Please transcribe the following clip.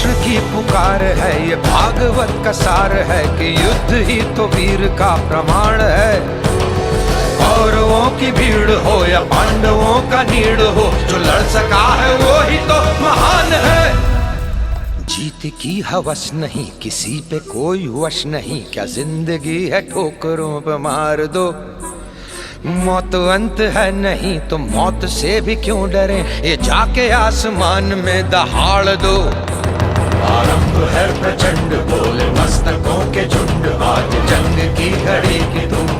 राष्ट्र की पुकार है, ये भागवत का सार है कि युद्ध ही तो वीर का प्रमाण है। कौरवों की भीड़ हो या पांडवों का नीड़ हो, जो लड़ सका है वो ही तो महान है। जीत की हवस नहीं, किसी पे कोई वश नहीं, क्या जिंदगी है ठोकरों पे मार दो। मौत अंत है नहीं तो मौत से भी क्यों डरे, ये जाके आसमान में दहाड़ दो। आरंभ है प्रचंड, बोले मस्तकों के झुंड, आज जंग की घड़ी की धूम